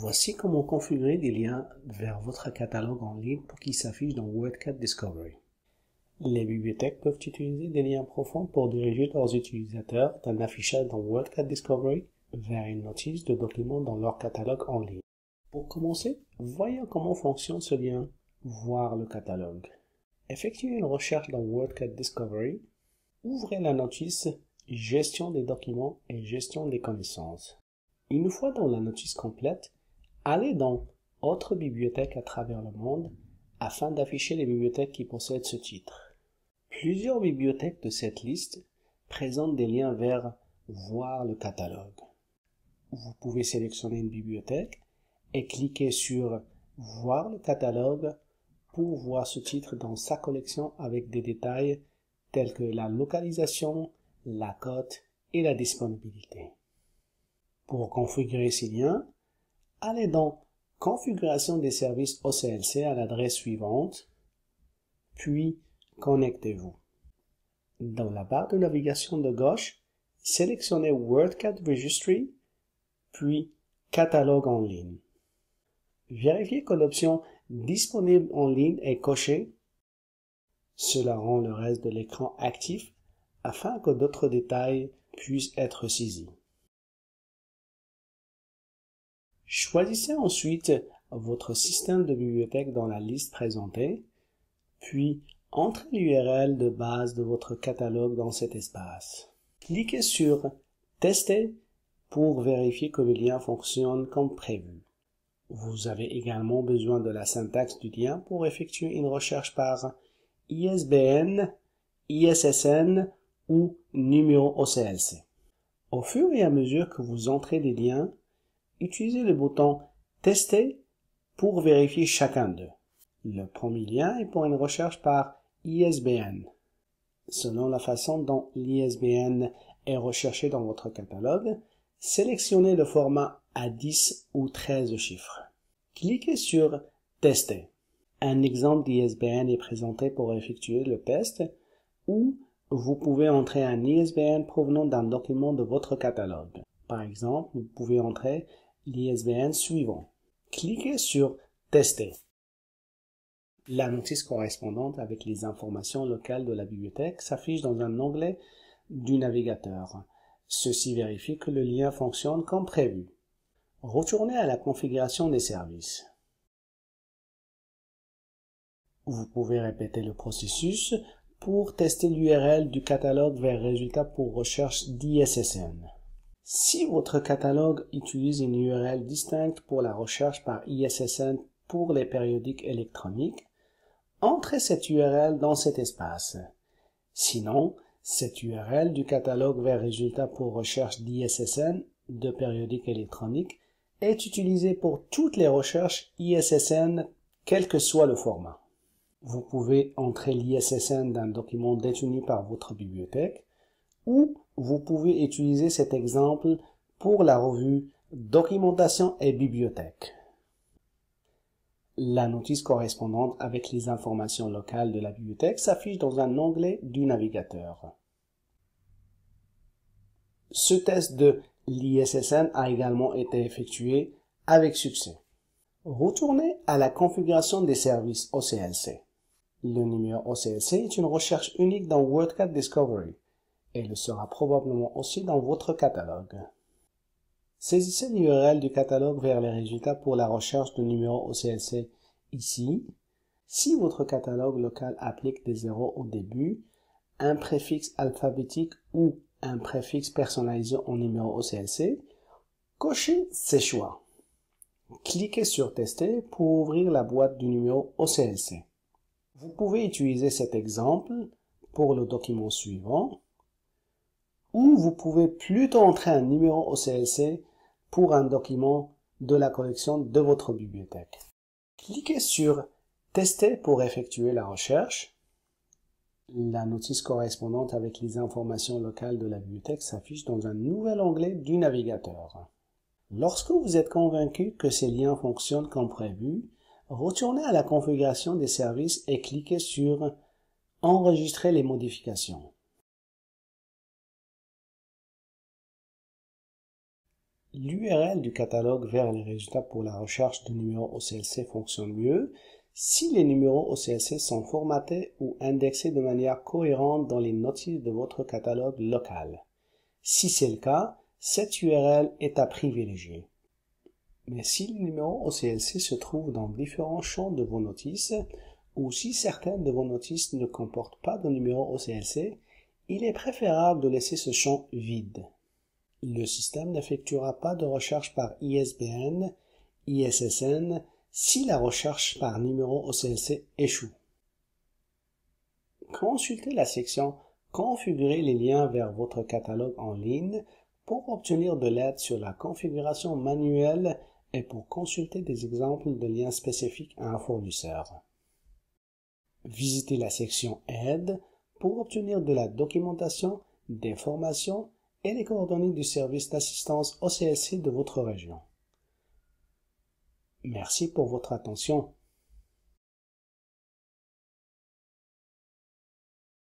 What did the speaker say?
Voici comment configurer des liens vers votre catalogue en ligne pour qu'ils s'affichent dans WordCat Discovery. Les bibliothèques peuvent utiliser des liens profonds pour diriger leurs utilisateurs d'un affichage dans WordCat Discovery vers une notice de document dans leur catalogue en ligne. Pour commencer, voyons comment fonctionne ce lien « Voir le catalogue ». Effectuez une recherche dans WordCat Discovery. Ouvrez la notice « Gestion des documents et gestion des connaissances ». Une fois dans la notice complète, allez dans « Autres bibliothèques à travers le monde » afin d'afficher les bibliothèques qui possèdent ce titre. Plusieurs bibliothèques de cette liste présentent des liens vers « Voir le catalogue ». Vous pouvez sélectionner une bibliothèque et cliquer sur « Voir le catalogue » pour voir ce titre dans sa collection avec des détails tels que la localisation, la cote et la disponibilité. Pour configurer ces liens, allez dans « Configuration des services OCLC » à l'adresse suivante, puis connectez-vous. Dans la barre de navigation de gauche, sélectionnez WordCat Registry, puis Catalogue en ligne. Vérifiez que l'option « Disponible en ligne » est cochée. Cela rend le reste de l'écran actif afin que d'autres détails puissent être saisis. Choisissez ensuite votre système de bibliothèque dans la liste présentée, puis entrez l'URL de base de votre catalogue dans cet espace. Cliquez sur « Tester » pour vérifier que le lien fonctionne comme prévu. Vous avez également besoin de la syntaxe du lien pour effectuer une recherche par ISBN, ISSN ou numéro OCLC. Au fur et à mesure que vous entrez des liens, utilisez le bouton « Tester » pour vérifier chacun d'eux. Le premier lien est pour une recherche par ISBN. Selon la façon dont l'ISBN est recherché dans votre catalogue, sélectionnez le format à 10 ou 13 chiffres. Cliquez sur « Tester ». Un exemple d'ISBN est présenté pour effectuer le test, ou vous pouvez entrer un ISBN provenant d'un document de votre catalogue. Par exemple, vous pouvez entrer l'ISBN suivant. Cliquez sur « Tester ». La notice correspondante avec les informations locales de la bibliothèque s'affiche dans un onglet du navigateur. Ceci vérifie que le lien fonctionne comme prévu. Retournez à la configuration des services. Vous pouvez répéter le processus pour tester l'URL du catalogue vers résultats pour recherche d'ISSN. Si votre catalogue utilise une URL distincte pour la recherche par ISSN pour les périodiques électroniques, entrez cette URL dans cet espace. Sinon, cette URL du catalogue vers résultats pour recherche d'ISSN de périodiques électroniques est utilisée pour toutes les recherches ISSN, quel que soit le format. Vous pouvez entrer l'ISSN d'un document détenu par votre bibliothèque, ou vous pouvez utiliser cet exemple pour la revue Documentation et bibliothèque. La notice correspondante avec les informations locales de la bibliothèque s'affiche dans un onglet du navigateur. Ce test de l'ISSN a également été effectué avec succès. Retournez à la configuration des services OCLC. Le numéro OCLC est une recherche unique dans WordCat Discovery et le sera probablement aussi dans votre catalogue. Saisissez l'URL du catalogue vers les résultats pour la recherche de numéro OCLC ici. Si votre catalogue local applique des zéros au début, un préfixe alphabétique ou un préfixe personnalisé en numéro OCLC, cochez ces choix. Cliquez sur « Tester » pour ouvrir la boîte du numéro OCLC. Vous pouvez utiliser cet exemple pour le document suivant, ou vous pouvez plutôt entrer un numéro OCLC pour un document de la collection de votre bibliothèque. Cliquez sur « Tester » pour effectuer la recherche. La notice correspondante avec les informations locales de la bibliothèque s'affiche dans un nouvel onglet du navigateur. Lorsque vous êtes convaincu que ces liens fonctionnent comme prévu, retournez à la configuration des services et cliquez sur « Enregistrer les modifications ». L'URL du catalogue vers les résultats pour la recherche de numéros OCLC fonctionne mieux si les numéros OCLC sont formatés ou indexés de manière cohérente dans les notices de votre catalogue local. Si c'est le cas, cette URL est à privilégier. Mais si les numéros OCLC se trouvent dans différents champs de vos notices, ou si certaines de vos notices ne comportent pas de numéro OCLC, il est préférable de laisser ce champ vide. Le système n'effectuera pas de recherche par ISBN, ISSN, si la recherche par numéro OCLC échoue. Consultez la section « Configurer les liens vers votre catalogue en ligne » pour obtenir de l'aide sur la configuration manuelle et pour consulter des exemples de liens spécifiques à un fournisseur. Visitez la section « Aide » pour obtenir de la documentation, des formations et les coordonnées du service d'assistance OCLC de votre région. Merci pour votre attention.